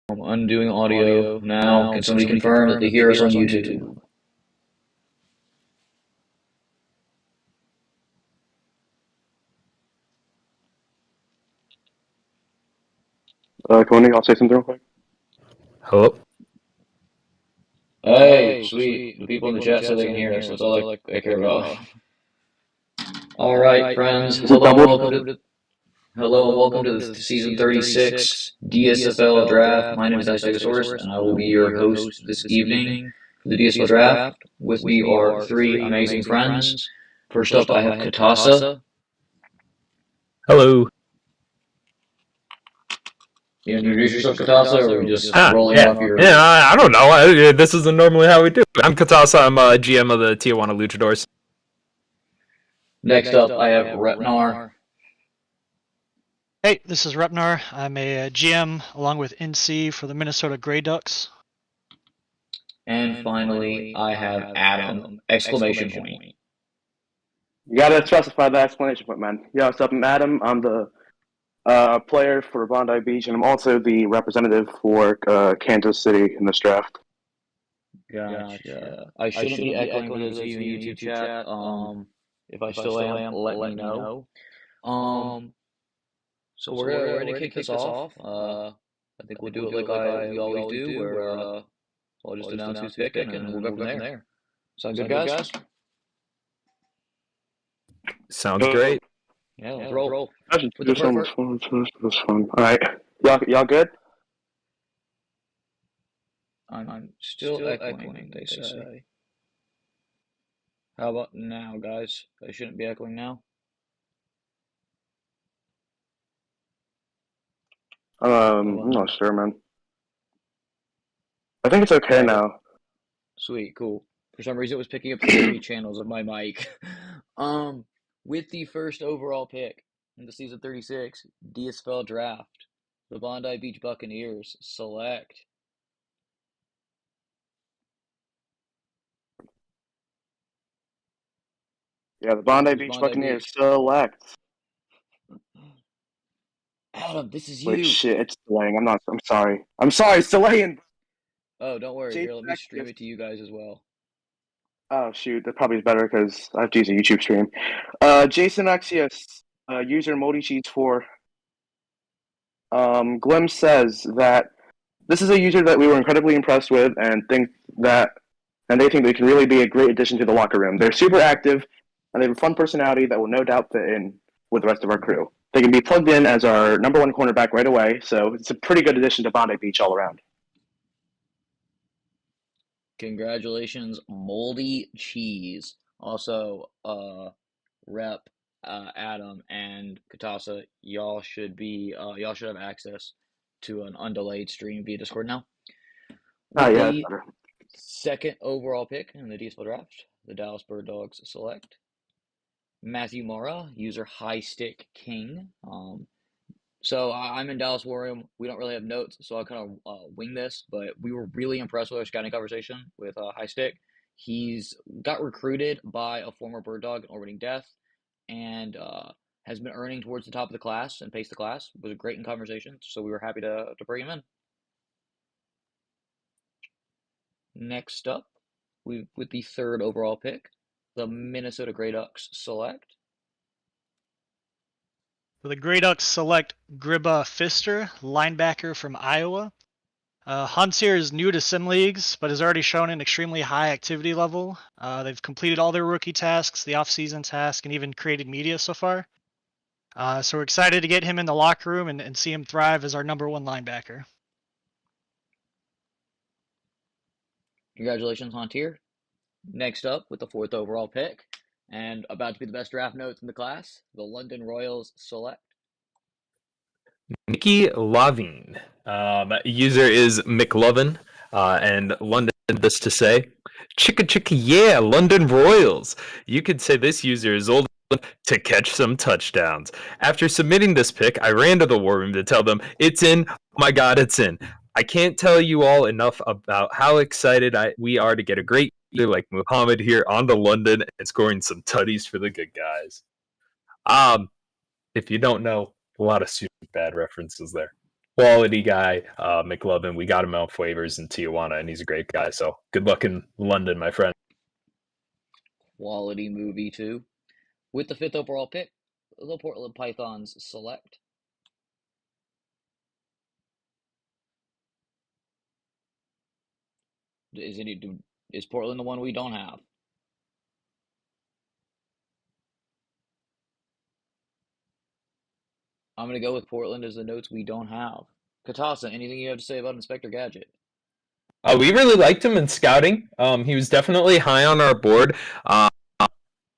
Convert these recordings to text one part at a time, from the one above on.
Undoing audio now. Can somebody confirm that they hear us on YouTube? Coney, I'll say something real quick. Hello? Hey, sweet. The people in the chat say they can hear us. That's all I care about. All right, friends. Is it doubled? Hello and welcome to the season 36 DSFL Draft. My name is S36 and I will be your host this evening for the DSFL Draft. With me are three amazing friends. First up, I have Katasa. Hello. You introduce yourself, Katasa, or are we just rolling Yeah. off your... Yeah, I don't know. This isn't normally how we do it. I'm Katasa. I'm GM of the Tijuana Luchadors. Next up, I have Repnar. Hey, this is Repnar. I'm a GM along with NC for the Minnesota Grey Ducks. And finally, I have Adam! Exclamation point. You gotta specify the explanation point, man. Yeah, what's up? I'm Adam. I'm the player for Bondi Beach, and I'm also the representative for Kansas City in this draft. Gotcha. I shouldn't be echoing for those of you in YouTube chat. If I still am, let me know. So we're gonna kick this off. I think we'll do it like we always do, where I'll just announce who's picking, and we'll go from there. Sound good, guys? Sounds great. Yeah, let's roll. This one was fun. All right, y'all good? I'm still echoing, they say. How about now, guys? I shouldn't be echoing now. I'm not sure, man. I think it's okay now. Sweet, cool. For some reason, it was picking up 3 channels of my mic. With the first overall pick in the season 36 DSFL Draft, the Bondi Beach Buccaneers select Yeah, the Bondi Beach Buccaneers select. Adam, this is you. Wait, shit, it's delaying. I'm sorry. I'm sorry, it's delaying. Oh, don't worry. Here, let me stream it to you guys as well. Oh, shoot, that probably is better because I have to use a YouTube stream. Jason Axios, user MoldyCheese4. Glim says that this is a user that we were incredibly impressed with and they think they can really be a great addition to the locker room. They're super active and they have a fun personality that will no doubt fit in with the rest of our crew. They can be plugged in as our number 1 cornerback right away, so it's a pretty good addition to Bondi Beach all around. Congratulations, Moldy Cheese. Also, Rep, Adam, and Katasa, y'all should have access to an undelayed stream via Discord now. Yeah, the second overall pick in the DSFL Draft, the Dallas Bird Dogs select Matthew Mora, user High Stick King. So I'm in Dallas Warrior. We don't really have notes, so I'll kind of wing this, but we were really impressed with our scouting conversation with High Stick. He's got recruited by a former Bird Dog in Orbiting Death and has been earning towards the top of the class and paced the class. Was great in conversation, so we were happy to bring him in. Next up, with the third overall pick, the Minnesota Grey Ducks select. The Grey Ducks select Gribba Fister, linebacker from Iowa. Hans here is new to Sim Leagues, but has already shown an extremely high activity level. They've completed all their rookie tasks, the off-season task, and even created media so far. So we're excited to get him in the locker room and see him thrive as our number 1 linebacker. Congratulations, Hantier. Next up, with the 4th overall pick, and about to be the best draft notes in the class, the London Royals select Mickey Lavine. User is McLovin, and London this to say, chicka yeah, London Royals. You could say this user is old to catch some touchdowns. After submitting this pick, I ran to the war room to tell them, it's in, oh my god, it's in. I can't tell you all enough about how excited we are to get a great leader like Muhammad here on the London and scoring some tutties for the good guys. If you don't know, a lot of super bad references there. quality guy, McLovin. We got him out waivers in Tijuana, and he's a great guy. So good luck in London, my friend. Quality movie, too. With the 5th overall pick, the Portland Pythons select is Portland the one we don't have? I'm going to go with Portland as the notes we don't have. Katasa, anything you have to say about Inspector Gadget? We really liked him in scouting. He was definitely high on our board.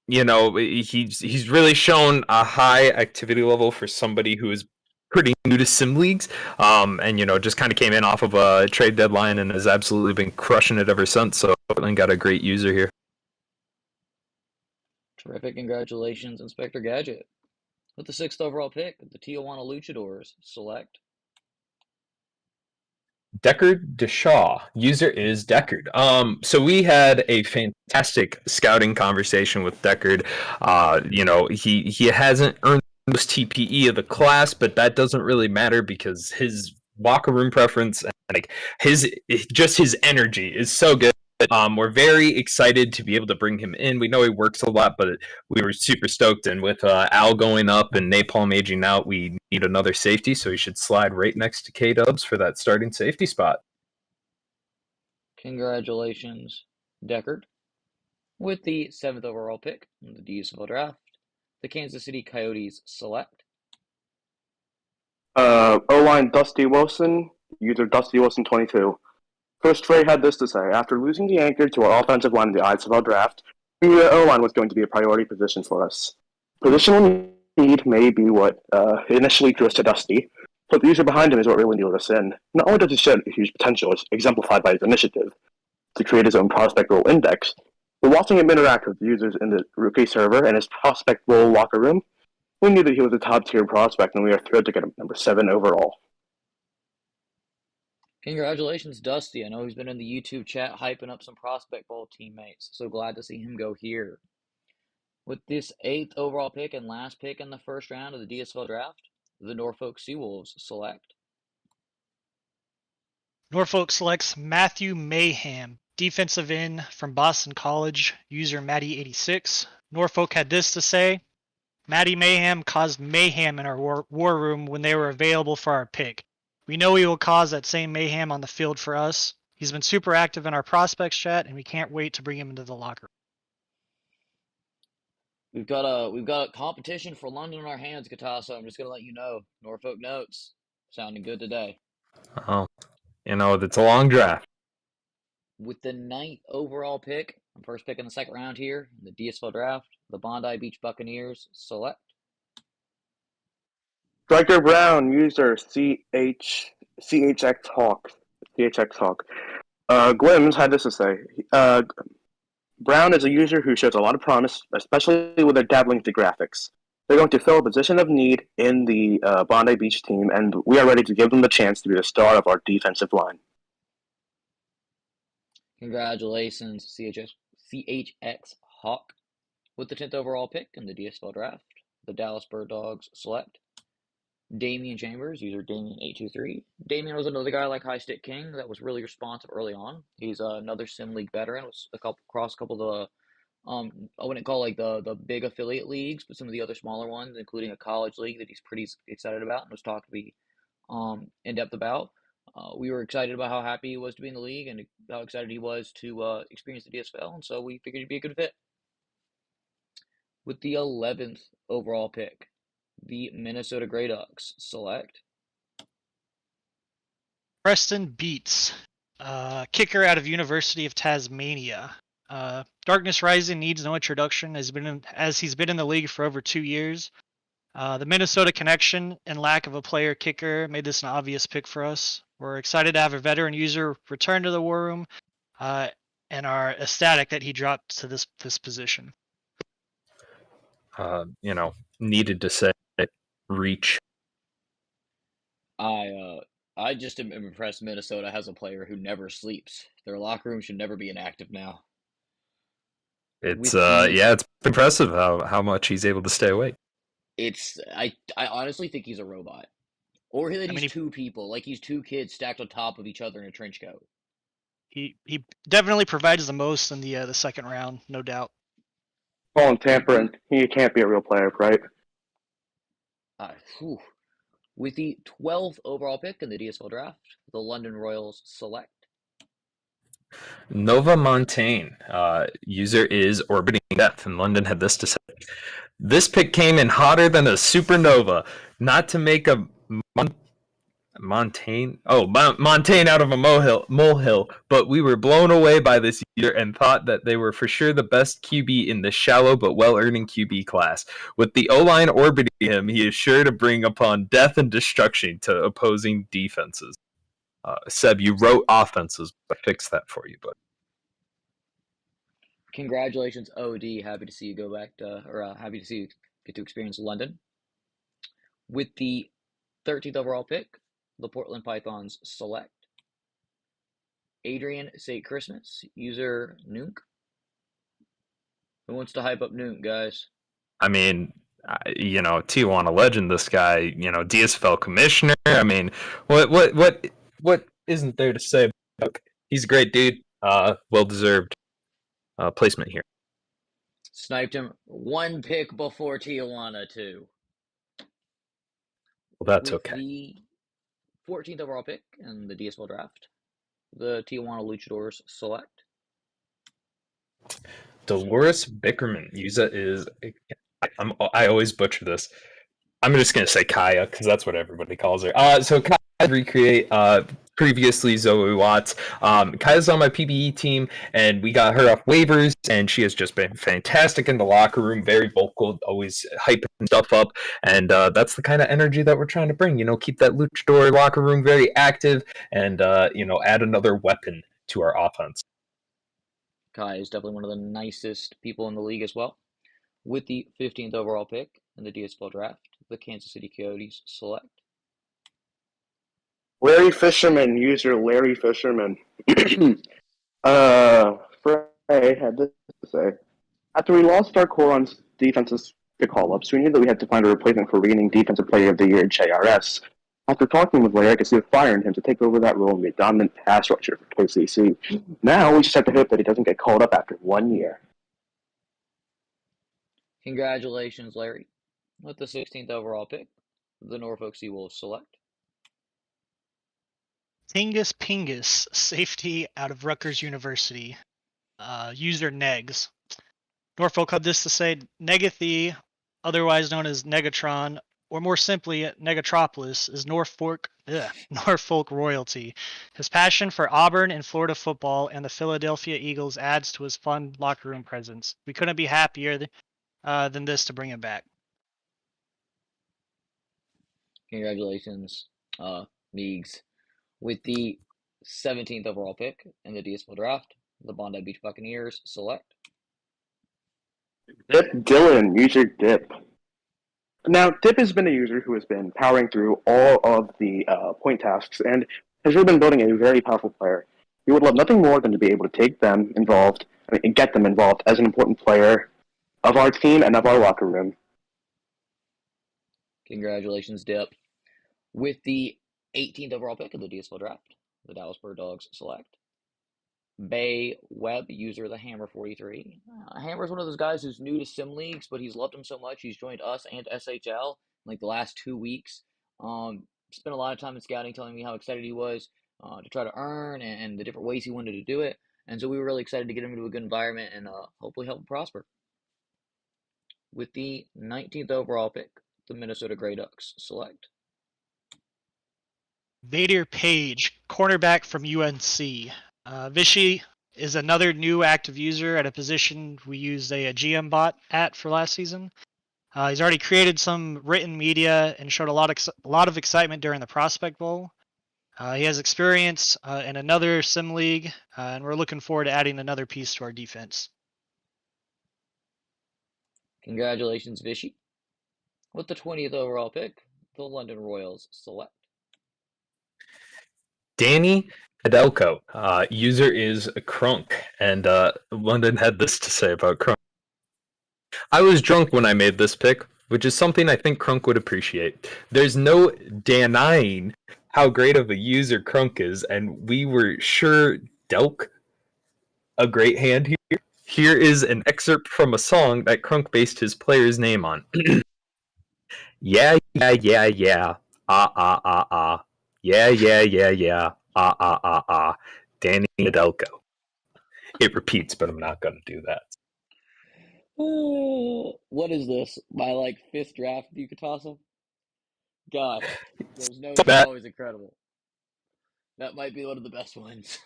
He's really shown a high activity level for somebody who is pretty new to sim leagues, and just kind of came in off of a trade deadline and has absolutely been crushing it ever since. So Portland got a great user here. Terrific. Congratulations, Inspector Gadget. With the 6th overall pick, the Tijuana Luchadors select Deckard Deshaw. User is Deckard. So we had a fantastic scouting conversation with Deckard. He hasn't earned the most TPE of the class, but that doesn't really matter because his locker room preference and his energy is so good. We're very excited to be able to bring him in. We know he works a lot, but we were super stoked. And with Al going up and Napalm aging out, we need another safety, so he should slide right next to K-Dubs for that starting safety spot. Congratulations, Deckard. With the 7th overall pick in the DSFL Draft, the Kansas City Coyotes select O-line Dusty Wilson, user Dusty Wilson 22. First, Trey had this to say: after losing the anchor to our offensive line in the ISFL draft, we knew that O-line was going to be a priority position for us. Positional need may be what initially drew us to Dusty, but the user behind him is what really lured us in. Not only does he show huge potential, as exemplified by his initiative to create his own prospect role index, but watching him interact with users in the rookie server and his prospect role locker room, we knew that he was a top-tier prospect, and we are thrilled to get him number 7 overall. Congratulations, Dusty. I know he's been in the YouTube chat hyping up some Prospect Bowl teammates, so glad to see him go here. With this 8th overall pick and last pick in the first round of the DSFL Draft, the Norfolk Seawolves select Norfolk selects Matthew Mayhem, defensive end from Boston College, user Matty86. Norfolk had this to say: Matty Mayhem caused mayhem in our war room when they were available for our pick. We know he will cause that same mayhem on the field for us. He's been super active in our prospects chat, and we can't wait to bring him into the locker room. We've got a competition for London in our hands, Katasa. I'm just gonna let you know. Norfolk notes sounding good today. Oh, it's a long draft. With the 9th overall pick, first pick in the second round here in the DSFL Draft, the Bondi Beach Buccaneers select Striker Brown, user CHX Hawk. Glims had this to say: Brown is a user who shows a lot of promise, especially with their dabbling into graphics. They're going to fill a position of need in the Bondi Beach team, and we are ready to give them the chance to be the star of our defensive line. Congratulations, CHX Hawk. With the 10th overall pick in the DSFL Draft, the Dallas Bird Dogs select Damian Chambers, user Damien823. Damian was another guy like High Stick King that was really responsive early on. He's another Sim League veteran. Was across a couple of the I wouldn't call like the big affiliate leagues, but some of the other smaller ones, including a college league that he's pretty excited about and was talked to be in depth about. We were excited about how happy he was to be in the league and how excited he was to experience the DSFL, and so we figured he'd be a good fit. With the 11th overall pick, the Minnesota Grey Ducks select Preston Beats, kicker out of University of Tasmania. Darkness Rising needs no introduction as he's been in the league for over 2 years. The Minnesota connection and lack of a player kicker made this an obvious pick for us. We're excited to have a veteran user return to the war room, and are ecstatic that he dropped to this position. Needed to say reach. I just am impressed Minnesota has a player who never sleeps. Their locker room should never be inactive now. It's it's impressive how much he's able to stay awake. I honestly think he's a robot. Or that I he's mean, two people, like he's two kids stacked on top of each other in a trench coat. he definitely provides the most in the second round, no doubt. Colin tampering. He can't be a real player, right? Whew. With the 12th overall pick in the DSFL draft, the London Royals select Nova Montaigne. User is Orbiting Death, and London had this to say. This pick came in hotter than a supernova. Not to make a Montaigne out of a molehill, but we were blown away by this user and thought that they were for sure the best QB in the shallow but well-earning QB class. With the O-line orbiting him, he is sure to bring upon death and destruction to opposing defenses. Seb, you wrote offenses, but I fixed that for you, but Congratulations, OD. Happy to see you go back to, or happy to see you get to experience London. With the 13th overall pick, the Portland Pythons select Adrian St. Christmas, user Nunk. Who wants to hype up Nunk, guys? I mean, Tijuana legend. This guy, DSFL commissioner. I mean, what isn't there to say? He's a great dude. Well deserved placement here. Sniped him one pick before Tijuana, too. Well, that's With okay. the 14th overall pick in the DSFL draft, the Tijuana Luchadors select Dolores Bickerman. Yuza is. I always butcher this. I'm just gonna say Kaya because that's what everybody calls her. So Kaya recreate previously Zoe Watts. Kaya's on my PBE team, and we got her off waivers, and she has just been fantastic in the locker room. Very vocal, always hyping stuff up, and that's the kind of energy that we're trying to bring. Keep that luchador locker room very active, and add another weapon to our offense. Kai is definitely one of the nicest people in the league as well. With the 15th overall pick in the DSFL draft, the Kansas City Coyotes select Larry Fisherman, user Larry Fisherman. Frey had this to say. After we lost our core on defenses to call-ups, we knew that we had to find a replacement for reigning Defensive Player of the Year, JRS. After talking with Larry, I could see a fire in him to take over that role and be a dominant pass rusher for KCC. Now we just have to hope that he doesn't get called up after 1 year. Congratulations, Larry. With the 16th overall pick, the Norfolk Seawolves select Tingus Pingus, safety out of Rutgers University. User Negs. Norfolk had this to say: Negathy, otherwise known as Negatron, or more simply Negatropolis, is Norfolk royalty. His passion for Auburn and Florida football and the Philadelphia Eagles adds to his fun locker room presence. We couldn't be happier than this to bring him back. Congratulations, Meegs. With the 17th overall pick in the DSFL draft, the Bondi Beach Buccaneers select Dip Dylan, user Dip. Now, Dip has been a user who has been powering through all of the point tasks and has really been building a very powerful player. We would love nothing more than to be able to take them involved and get them involved as an important player of our team and of our locker room. Congratulations, Dip. With the 18th overall pick of the DSFL draft, the Dallas Bird Dogs select Bay Webb, user the Hammer 43. Hammer's one of those guys who's new to sim leagues, but he's loved them so much he's joined us and SHL in like the last 2 weeks. Spent a lot of time in scouting, telling me how excited he was to try to earn and the different ways he wanted to do it. And so we were really excited to get him into a good environment and hopefully help him prosper. With the 19th overall pick, the Minnesota Grey Ducks select Vader Page, cornerback from UNC. Vichy is another new active user at a position we used a GM bot at for last season. He's already created some written media and showed a lot of excitement during the Prospect Bowl. He has experience in another sim league, and we're looking forward to adding another piece to our defense. Congratulations, Vichy. With the 20th overall pick, the London Royals select Danny Adelko. User is Crunk, and London had this to say about Crunk. I was drunk when I made this pick. which is something I think Crunk would appreciate. There's no denying how great of a user Crunk is, and we were sure Delk a great hand here. Here is an excerpt from a song that Crunk based his player's name on. Yeah, yeah, yeah, yeah. Ah, ah, ah, ah. Yeah, yeah, yeah, yeah. Ah, ah, ah, ah. Danny Adelko. It repeats, but I'm not going to do that. What is this? My like fifth draft you could toss him? Gosh, those notes are That always incredible. That might be one of the best ones.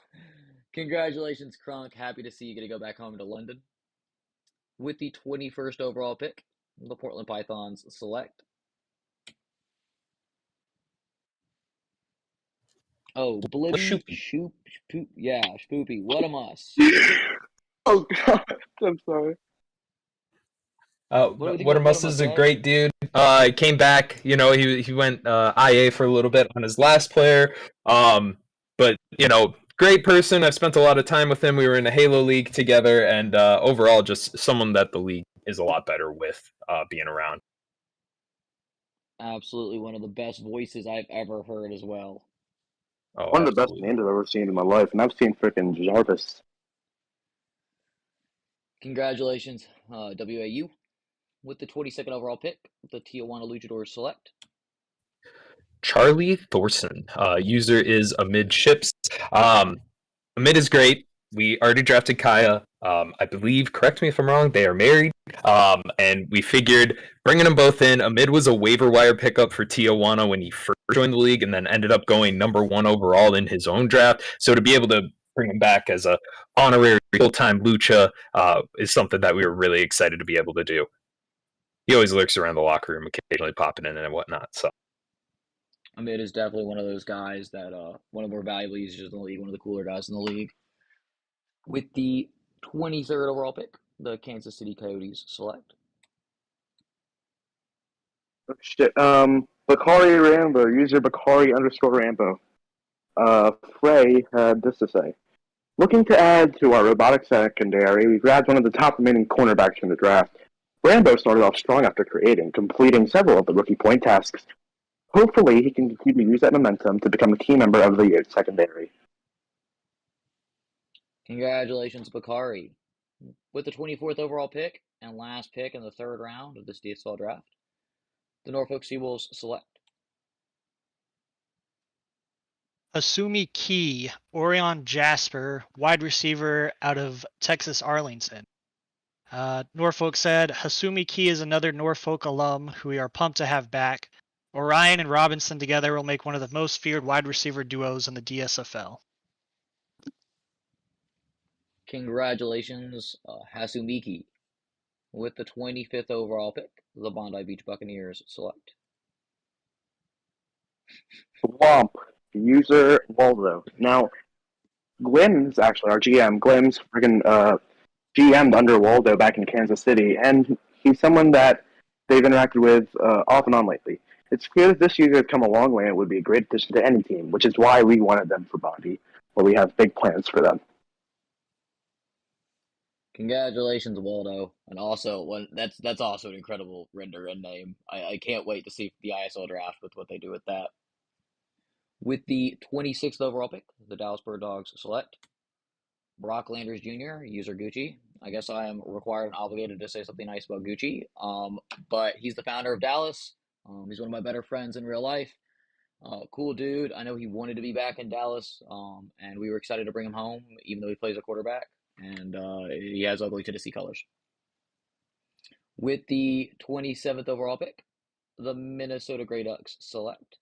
Congratulations, Kronk. Happy to see you get to go back home to London. With the 21st overall pick, the Portland Pythons select. Oh, Blibby, Shoop, Poop, yeah, Spoopy, what a muss. Oh God, I'm sorry. What do we think about Watermus is a Guy? great dude. Came back. You know, he went IA for a little bit on his last player. But you know, great person. I've spent a lot of time with him. We were in a Halo League together, and overall, just someone that the league is a lot better with being around. Absolutely one of the best voices I've ever heard as well. Oh, One of the best absolutely. names I've ever seen in my life, and I've seen freaking Jarvis. Congratulations, WAU. With the 22nd overall pick, the Tijuana Luchadors select. Charlie Thorson. User is amidships. Amid is great. We already drafted Kaya. I believe, correct me if I'm wrong, they are married. And we figured bringing them both in. Amid was a waiver wire pickup for Tijuana when he first joined the league and then ended up going number 1 overall in his own draft. So to be able to bring him back as a honorary full-time Lucha is something that we were really excited to be able to do. He always lurks around the locker room, occasionally popping in and whatnot. So Amid is definitely one of those guys that one of the more valuable users in the league, one of the cooler guys in the league. With the 23rd overall pick, the Kansas City Coyotes select. Oh, shit. Bakari Rambo, user Bakari _ Rambo. Frey had this to say. Looking to add to our robotic secondary, we grabbed one of the top remaining cornerbacks from the draft. Rambo started off strong after completing several of the rookie point tasks. Hopefully, he can continue to use that momentum to become a key member of the secondary. Congratulations, Bakari. With the 24th overall pick and last pick in the third round of this DSFL draft, the Norfolk Seawolves select. Asumi Key, Orion Jasper, wide receiver out of Texas Arlington. Norfolk said, Hasumi Key is another Norfolk alum who we are pumped to have back. Orion and Robinson together will make one of the most feared wide receiver duos in the DSFL. Congratulations, Hasumiki. With the 25th overall pick, the Bondi Beach Buccaneers select. Womp, user Waldo. Now, Glim's actually our GM. Glim's freaking GM'd under Waldo back in Kansas City, and he's someone that they've interacted with off and on lately. It's clear that this user has come a long way and would be a great addition to any team, which is why we wanted them for Bondi, where we have big plans for them. Congratulations, Waldo, and also that's also an incredible render and name. I can't wait to see the ISL draft with what they do with that. With the 26th overall pick, the Dallas Bird Dogs select Brock Landers Jr., user Gucci. I guess I am required and obligated to say something nice about Gucci, but he's the founder of Dallas. He's one of my better friends in real life. Cool dude. I know he wanted to be back in Dallas, and we were excited to bring him home, even though he plays a quarterback, and he has ugly Tennessee colors. With the 27th overall pick, the Minnesota Grey Ducks select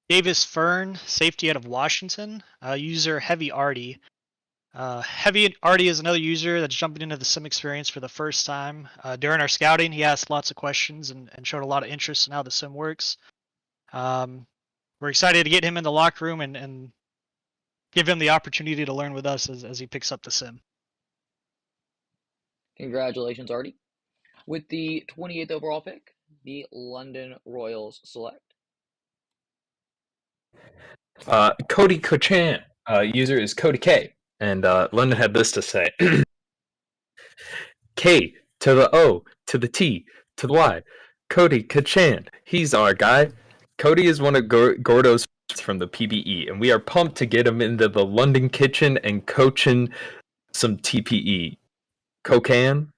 Davis Fern, safety out of Washington, user Heavy Artie. Heavy Artie is another user that's jumping into the sim experience for the first time. During our scouting, he asked lots of questions and showed a lot of interest in how the sim works. We're excited to get him in the locker room and give him the opportunity to learn with us as he picks up the sim. Congratulations, Artie. With the 28th overall pick, the London Royals select Cody Kochan, user is Cody K, and London had this to say: K to the O to the T, to the Y. Cody Kachan, he's our guy. Cody is one of Gordo's from the PBE, and we are pumped to get him into the London kitchen and coaching some TPE. Cocan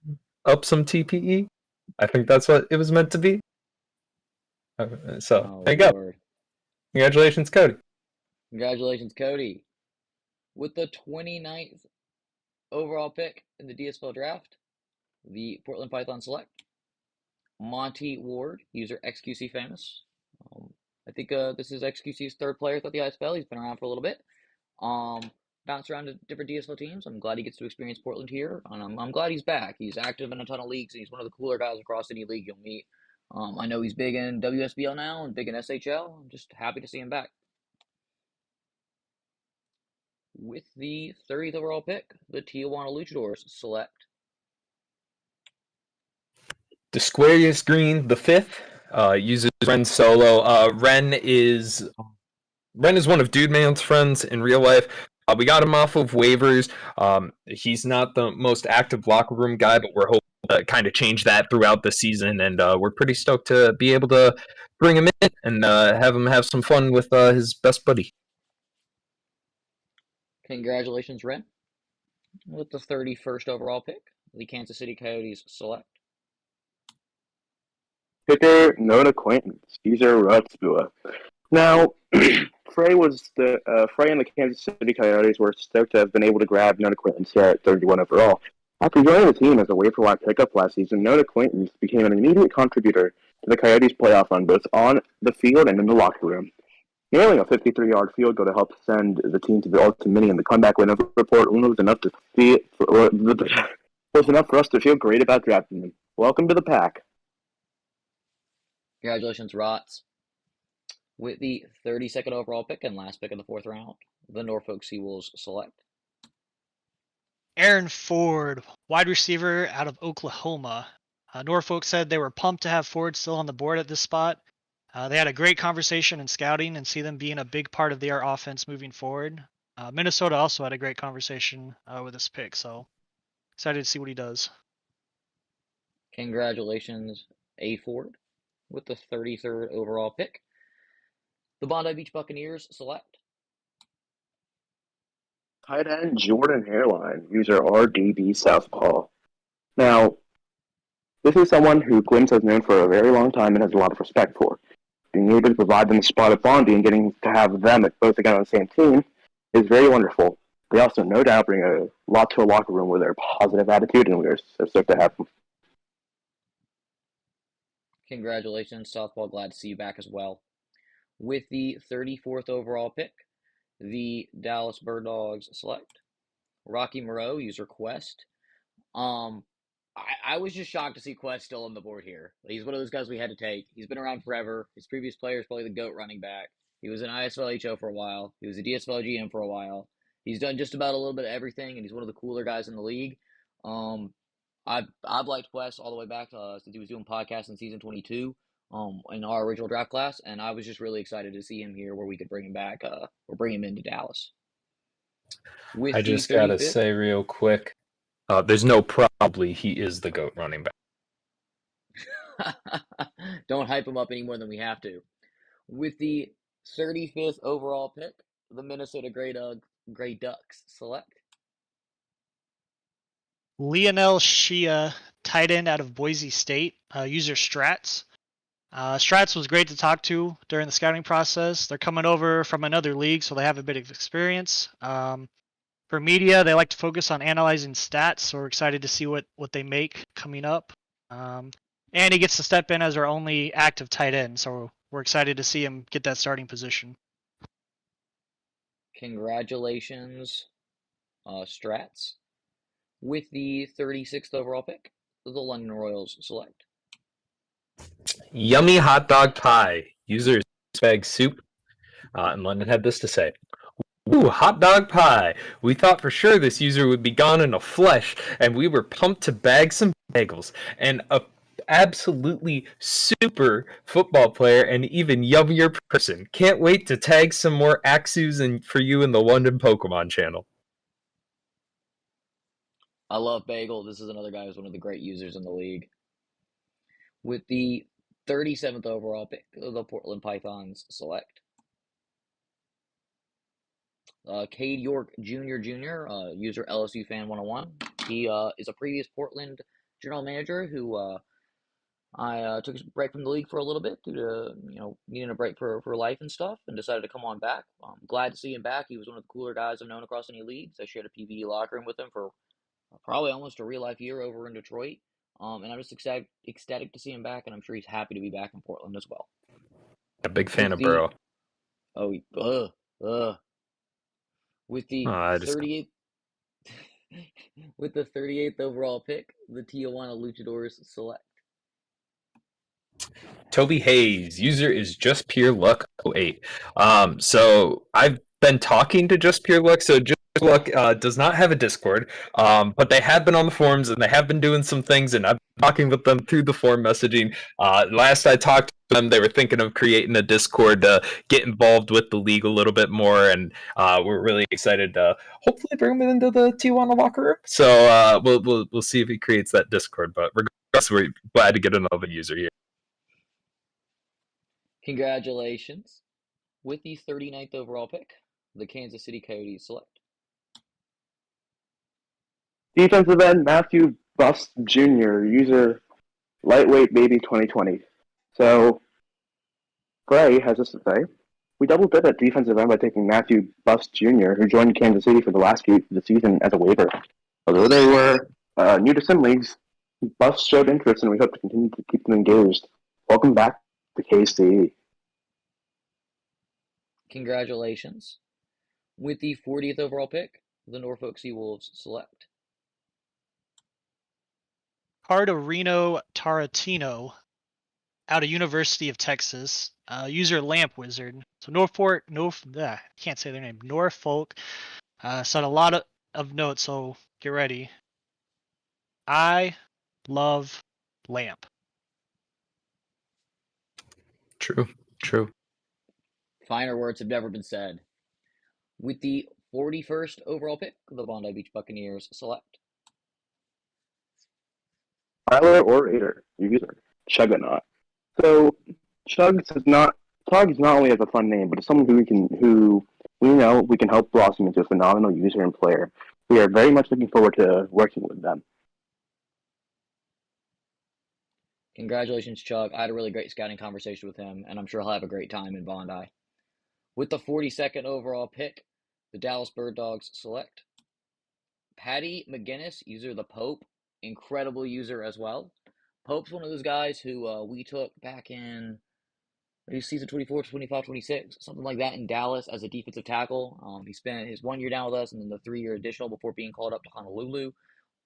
up some TPE? I think that's what it was meant to be. So, Oh, there you go. Lord. Congratulations, Cody. Congratulations, Cody. With the 29th overall pick in the DSFL Draft, the Portland Python select Monty Ward, user XQC Famous. I think this is XQC's third player at the ISFL. He's been around for a little bit. Bounced around to different DSFL teams. I'm glad he gets to experience Portland here, and I'm glad he's back. He's active in a ton of leagues, and he's one of the cooler guys across any league you'll meet. I know he's big in WSBL now and big in SHL. I'm just happy to see him back. With the 30th overall pick, the Tijuana Luchadors select Disquarius Green, the fifth, uses Ren solo. Ren is one of Dude Man's friends in real life. We got him off of waivers. He's not the most active locker room guy, but we're hoping to kind of change that throughout the season, and we're pretty stoked to be able to bring him in and have him have some fun with his best buddy. Congratulations, Ren. With the 31st overall pick, the Kansas City Coyotes select Picker, known acquaintance, user Rutzbua. Now, Frey and the Kansas City Coyotes were stoked to have been able to grab known acquaintance here at 31 overall. After joining the team as a waiver wire pickup last season, known acquaintance became an immediate contributor to the Coyotes' playoff run, both on the field and in the locker room. Nailing a 53-yard field goal to help send the team to the ultimate mini in the comeback win over Portland was enough for us to feel great about drafting him. Welcome to the pack. Congratulations, Rots. With the 32nd overall pick and last pick of the 4th round, the Norfolk Seawolves select Aaron Ford, wide receiver out of Oklahoma. Norfolk said they were pumped to have Ford still on the board at this spot. They had a great conversation in scouting and see them being a big part of their offense moving forward. Minnesota also had a great conversation with this pick, so excited to see what he does. Congratulations, A. Ford. With the 33rd overall pick, the Bondi Beach Buccaneers select Tight end Jordan Hairline, user RDB Southpaw. Now, this is someone who Glimpse has known for a very long time and has a lot of respect for. Being able to provide them a spot at Bondi and getting to have them both again on the same team is very wonderful. They also, no doubt, bring a lot to a locker room with their positive attitude, and we are so stoked to have them. Congratulations, Southpaw. Glad to see you back as well. With the 34th overall pick, the Dallas Bird Dogs select Rocky Moreau, user Quest. I was just shocked to see Quest still on the board here. He's one of those guys we had to take. He's been around forever. His previous player is probably the GOAT running back. He was an ISFL HO for a while. He was a DSFL GM for a while. He's done just about a little bit of everything, and he's one of the cooler guys in the league. I've liked Quest all the way back since he was doing podcasts in season 22 in our original draft class, and I was just really excited to see him here where we could bring him back or bring him into Dallas. With I just gotta say real quick, there's no probably he is the GOAT running back. Don't hype him up any more than we have to. With the 35th overall pick, the Minnesota Grey Ducks select Lionel Shia, tight end out of Boise State, user Strats. Strats was great to talk to during the scouting process. They're coming over from another league, so they have a bit of experience. For media, they like to focus on analyzing stats, so we're excited to see what they make coming up. And he gets to step in as our only active tight end, so we're excited to see him get that starting position. Congratulations, Strats. With the 36th overall pick, the London Royals select Yummy hot dog pie, user Spag Soup. And London had this to say. Ooh, hot dog pie. We thought for sure this user would be gone in a flesh, and we were pumped to bag some bagels. And a absolutely super football player and even yummier person. Can't wait to tag some more Axus for you in the London Pokemon channel. I love Bagel. This is another guy who's one of the great users in the league. With the 37th overall pick, the Portland Pythons select Cade York Jr., user LSU Fan 101. He is a previous Portland general manager who I took a break from the league for a little bit due to needing a break for life and stuff, and decided to come on back. I'm glad to see him back. He was one of the cooler guys I've known across any leagues. I shared a PVE locker room with him for probably almost a real life year over in Detroit. And I'm just ecstatic to see him back, and I'm sure he's happy to be back in Portland as well. A big fan With of the Burrow. with the I just 38th with the 38th overall pick, the Tijuana Luchadors select Toby Hayes, user is Just Pure Luck 08. So I've been talking to Just Pure Luck. So Just Pure Luck does not have a Discord, but they have been on the forums and they have been doing some things, and I've been talking with them through the forum messaging. Last I talked to them, they were thinking of creating a Discord to get involved with the league a little bit more, and we're really excited to hopefully bring them into the Tijuana locker room. So we'll see if he creates that Discord. But regardless, we're glad to get another user here. Congratulations. With the 39th overall pick, the Kansas City Coyotes select Defensive end Matthew Bust Jr., user Lightweight Baby 2020. So, Gray has this to say. We double dip at defensive end by taking Matthew Bust Jr., who joined Kansas City for the last week of the season as a waiver. Although they were new to sim leagues, Bust showed interest, and we hope to continue to keep them engaged. Welcome back to KC. Congratulations. With the 40th overall pick, the Norfolk Seawolves select Cardarino Taratino out of University of Texas. User Lamp Wizard. So can't say their name. Norfolk. Said a lot of notes, so get ready. I love Lamp. True. Finer words have never been said. With the 41st overall pick, the Bondi Beach Buccaneers select Tyler Orator, user Chuggernaut. So Chug is not only has a fun name, but it's someone who we can help blossom into a phenomenal user and player. We are very much looking forward to working with them. Congratulations, Chug. I had a really great scouting conversation with him, and I'm sure he'll have a great time in Bondi. With the 42nd overall pick, the Dallas Bird Dogs select Patty McGinnis, user the Pope, incredible user as well. Pope's one of those guys who we took back in season 24, 25, 26, something like that in Dallas as a defensive tackle. He spent his 1 year down with us and then the 3-year additional before being called up to Honolulu.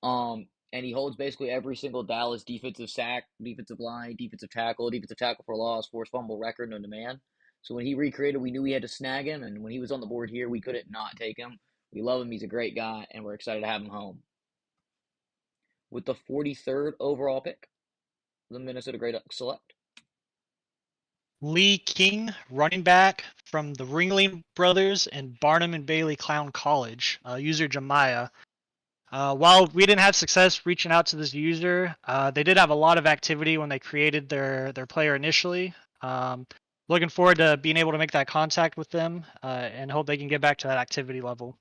And he holds basically every single Dallas defensive sack, defensive line, defensive tackle for loss, forced fumble record known to man. So when he recreated, we knew we had to snag him, and when he was on the board here, we couldn't not take him. We love him. He's a great guy, and we're excited to have him home. With the 43rd overall pick, the Minnesota Grey Ducks select Lee King, running back from the Ringling Brothers and Barnum and Bailey Clown College. User Jemiah. While we didn't have success reaching out to this user, they did have a lot of activity when they created their player initially. Looking forward to being able to make that contact with them and hope they can get back to that activity level.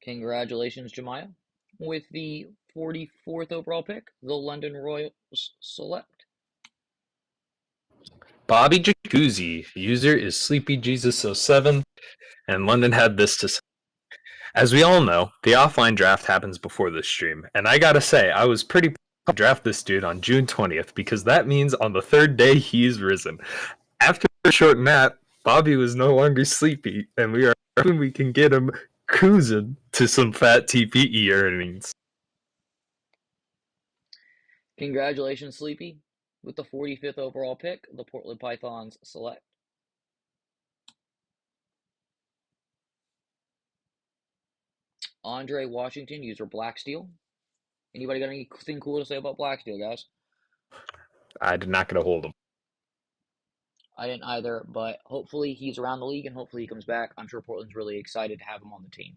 Congratulations, Jemiah. With the 44th overall pick, the London Royals select Bobby Jacuzzi, user is Sleepy Jesus 07, and London had this to say. As we all know, the offline draft happens before this stream, and I gotta say, I was pretty pumped to draft this dude on June 20th, because that means on the third day he's risen. After a short nap, Bobby was no longer sleepy, and we are hoping we can get him cruising to some fat TPE earnings. Congratulations, Sleepy. With the 45th overall pick, the Portland Pythons select Andre Washington, user Blacksteel. Anybody got anything cool to say about Blacksteel, guys? I did not get a hold of him. I didn't either, but hopefully he's around the league and hopefully he comes back. I'm sure Portland's really excited to have him on the team.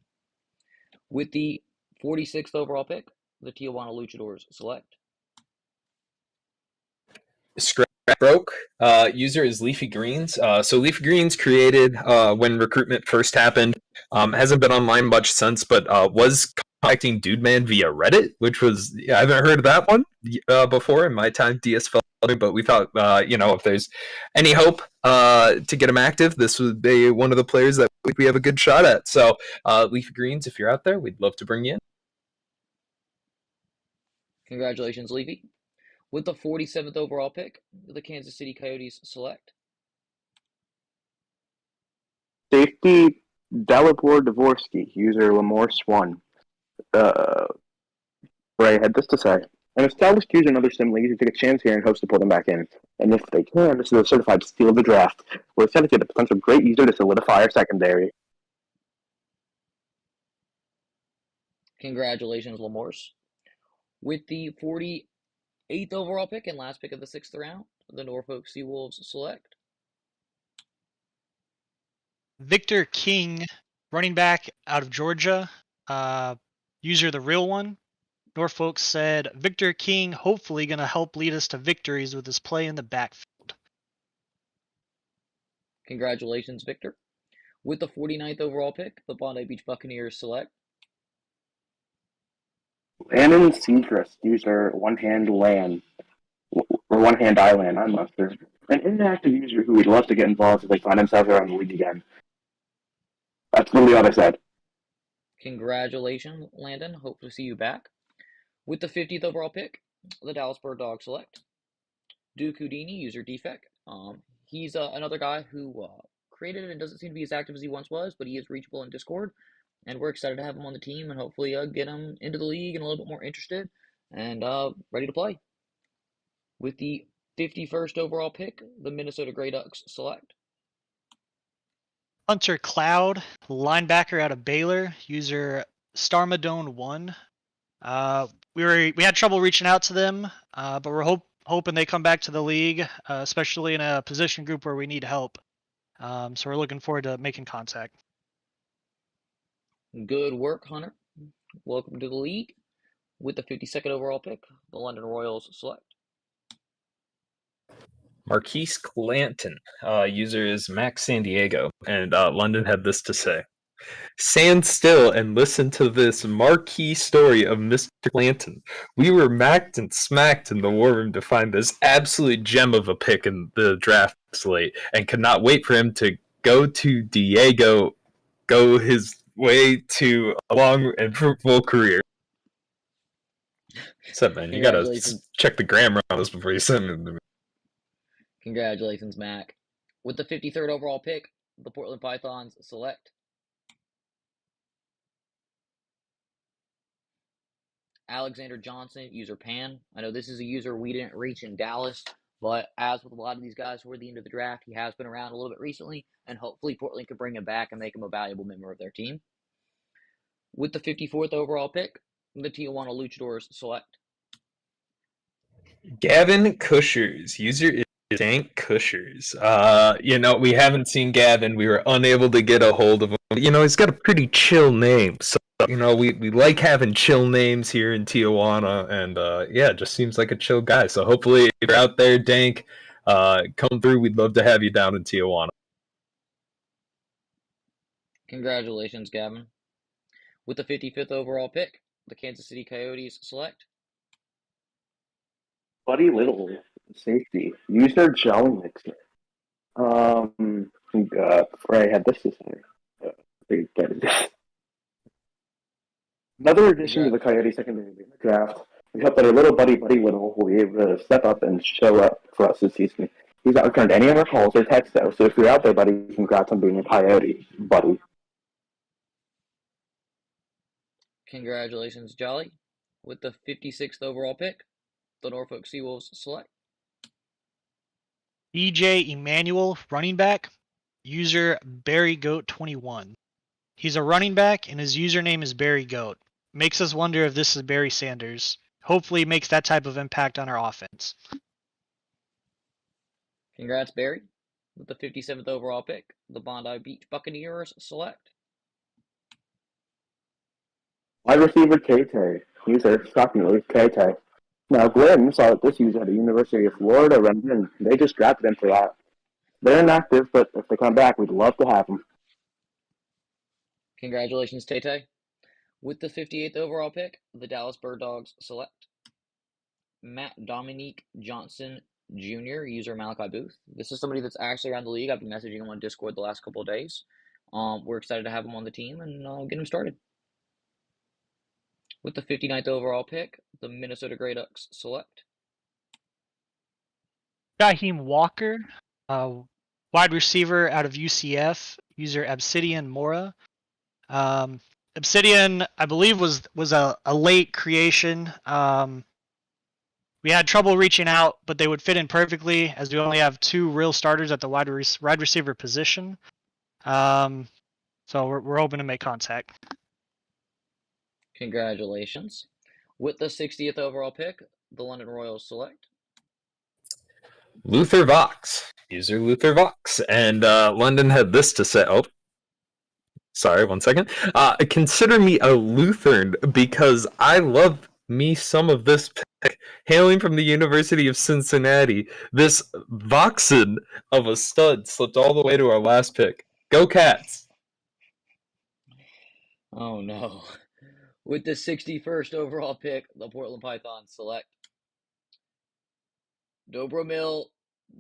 With the 46th overall pick, the Tijuana Luchadors select Scrapbroke. User is Leafy Greens. So Leafy Greens created when recruitment first happened. Hasn't been online much since, but was contacting Dude Man via Reddit, which was I haven't heard of that one before in my time DSFL. But we thought if there's any hope to get him active, this would be one of the players that we have a good shot at. So Leafy Greens, if you're out there, we'd love to bring you in. Congratulations, Leafy. With the 47th overall pick, the Kansas City Coyotes select Safety Dalibor Dvorsky, user Lemore1. Ray had this to say. An established user in other sim leagues, you take a chance here and hopes to pull them back in. And if they can, this is a certified steal of the draft. We're excited to get a potential great user to solidify our secondary. Congratulations, Lemorse. With the 48th overall pick and last pick of the 6th round, the Norfolk Seawolves select Victor King, running back out of Georgia. User the real one. Norfolk said Victor King hopefully going to help lead us to victories with his play in the backfield. Congratulations, Victor. With the 49th overall pick, the Bondi Beach Buccaneers select Landon Seacrest, user One Hand Land, or One Hand Island, I'm not sure. An inactive user who would love to get involved if they find themselves around the league again. That's literally all I said. Congratulations, Landon. Hope to see you back. With the 50th overall pick, the Dallas Bird Dogs select Duke Houdini, user Defect. He's another guy who created and doesn't seem to be as active as he once was, but he is reachable in Discord, and we're excited to have him on the team and hopefully get him into the league and a little bit more interested and ready to play. With the 51st overall pick, the Minnesota Grey Ducks select Hunter Cloud, linebacker out of Baylor, user Starmadone1. We had trouble reaching out to them, but we're hoping they come back to the league, especially in a position group where we need help. So we're looking forward to making contact. Good work, Hunter. Welcome to the league. With the 52nd overall pick, the London Royals select Marquise Clanton, user is Max San Diego, and London had this to say. Stand still and listen to this marquee story of Mr. Clanton. We were macked and smacked in the war room to find this absolute gem of a pick in the draft slate, and could not wait for him to go his way to a long and fruitful career. What's up, man? You gotta check the grammar on this before you send it to me. Congratulations, Mac. With the 53rd overall pick, the Portland Pythons select Alexander Johnson, user Pan. I know this is a user we didn't reach in Dallas, but as with a lot of these guys who are the end of the draft, he has been around a little bit recently, and hopefully Portland could bring him back and make him a valuable member of their team. With the 54th overall pick, the Tijuana Luchadors select Gavin Cushers, user is Dank Cushers. We haven't seen Gavin. We were unable to get a hold of him. He's got a pretty chill name. So, we like having chill names here in Tijuana. And, it just seems like a chill guy. So hopefully if you're out there, Dank, come through. We'd love to have you down in Tijuana. Congratulations, Gavin. With the 55th overall pick, the Kansas City Coyotes select Buddy Little, safety, user Jolly Mixer. Ray had this to say. Another addition to the Coyote secondary draft. We hope that our little buddy Little will be able to step up and show up for us this season. He's not returned any of our calls or texts, though, so if you're out there, buddy, congrats on being a Coyote, buddy. Congratulations, Jolly. With the 56th overall pick, the Norfolk Seawolves select EJ Emmanuel, running back, user BarryGoat21. He's a running back, and his username is BarryGoat. Makes us wonder if this is Barry Sanders. Hopefully makes that type of impact on our offense. Congrats, Barry. With the 57th overall pick, the Bondi Beach Buccaneers select Wide receiver K-Tay, user shockingly K-Tay. Now, Glenn saw that this user at the University of Florida, and they just drafted him for that. They're inactive, but if they come back, we'd love to have them. Congratulations, Tay. With the 58th overall pick, the Dallas Bird Dogs select Matt Dominique Johnson Jr., user Malachi Booth. This is somebody that's actually around the league. I've been messaging him on Discord the last couple of days. We're excited to have him on the team and get him started. With the 59th overall pick, the Minnesota Grey Ducks select Jaheim Walker, wide receiver out of UCF, user Obsidian Mora. Obsidian, I believe, was a late creation. We had trouble reaching out, but they would fit in perfectly as we only have 2 real starters at the wide receiver position. So we're hoping to make contact. Congratulations. With the 60th overall pick, the London Royals select Luther Vox, user Luther Vox, and London had this to say. Oh, sorry, 1 second. Consider me a Lutheran because I love me some of this pick. Hailing from the University of Cincinnati, this Voxen of a stud slipped all the way to our last pick. Go Cats! Oh no. With the 61st overall pick, the Portland Pythons select Dobromil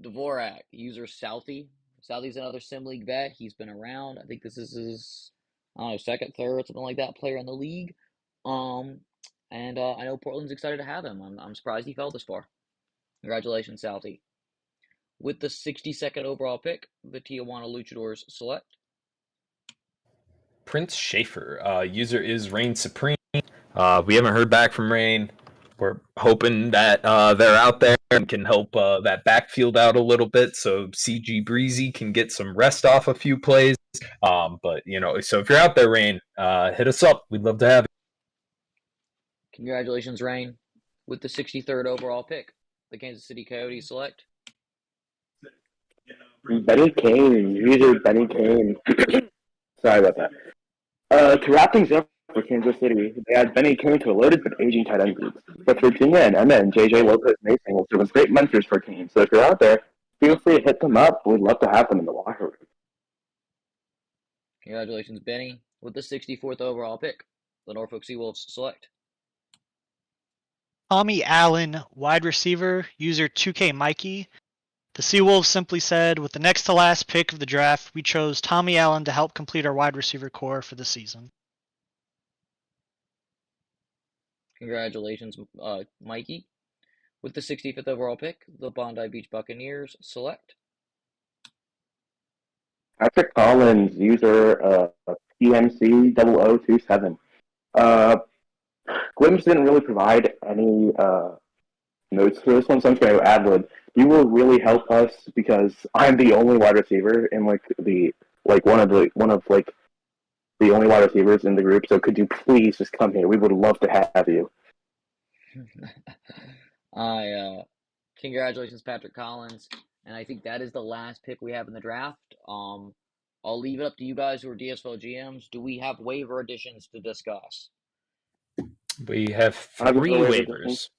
Dvorak, user Southie. Southie's another Sim League vet. He's been around. I think this is his, I don't know, second, third, something like that, player in the league. And I know Portland's excited to have him. I'm surprised he fell this far. Congratulations, Southie. With the 62nd overall pick, the Tijuana Luchadors select Prince Schaefer, user is Reign Supreme. We haven't heard back from Reign. We're hoping that they're out there and can help that backfield out a little bit so CG Breezy can get some rest off a few plays. But, so if you're out there, Reign, hit us up. We'd love to have you. Congratulations, Reign. With the 63rd overall pick, the Kansas City Coyotes select Benny Kane, user Benny Kane. Sorry about that. To wrap things up for Kansas City, they add Benny Kane to a loaded but aging tight end group. But Virginia and Emma and JJ Lopez Mason will serve as great mentors for Kane. So if you're out there, feel free to hit them up. We'd love to have them in the locker room. Congratulations, Benny. With the 64th overall pick, the Norfolk Seawolves select Tommy Allen, wide receiver, user 2K Mikey. The Seawolves simply said, with the next to last pick of the draft, we chose Tommy Allen to help complete our wide receiver core for the season. Congratulations, Mikey. With the 65th overall pick, the Bondi Beach Buccaneers select Patrick Collins, user PMC 0027. Glimpse didn't really provide any notes for this one, so I'm just going to add one. You will really help us because I'm the only wide receiver in one of the only wide receivers in the group. So could you please just come here? We would love to have you. Congratulations, Patrick Collins, and I think that is the last pick we have in the draft. I'll leave it up to you guys who are DSFL GMs. Do we have waiver additions to discuss? We have 3 waivers.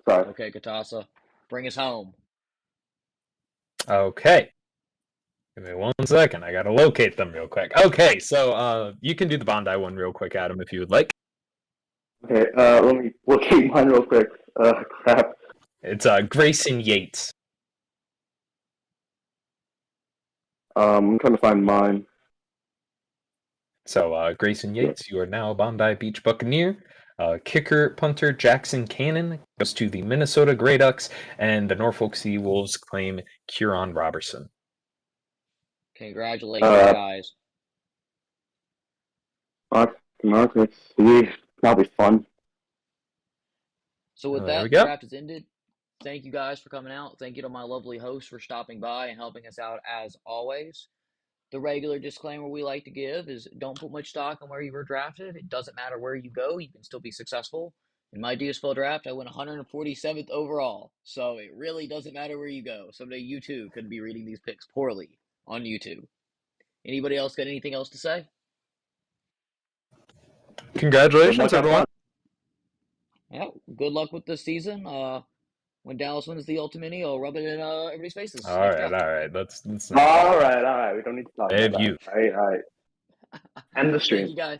Sorry. Okay, Katasa, bring us home. Okay. Give me 1 second. I gotta locate them real quick. Okay, so you can do the Bondi one real quick, Adam, if you would like. Okay, let me locate mine real quick. Crap. It's Grayson Yates. I'm trying to find mine. So, Grayson Yates, you are now a Bondi Beach Buccaneer. Kicker, punter Jackson Cannon goes to the Minnesota Grey Ducks, and the Norfolk Seawolves claim Kieran Robertson. Congratulations, guys. That'll be fun. So with that, the draft is ended. Thank you guys for coming out. Thank you to my lovely host for stopping by and helping us out as always. The regular disclaimer we like to give is don't put much stock on where you were drafted. It doesn't matter where you go. You can still be successful. In my DSFL draft, I went 147th overall. So it really doesn't matter where you go. Someday you too could be reading these picks poorly on YouTube. Anybody else got anything else to say? Congratulations, everyone. Yeah, good luck with the season. When Dallas wins the Ultimate, I'll rub it in everybody's faces All next right, draft. all right. That's not. All right. We don't need to talk about Have that. you? All right. End the Thank stream. you guys.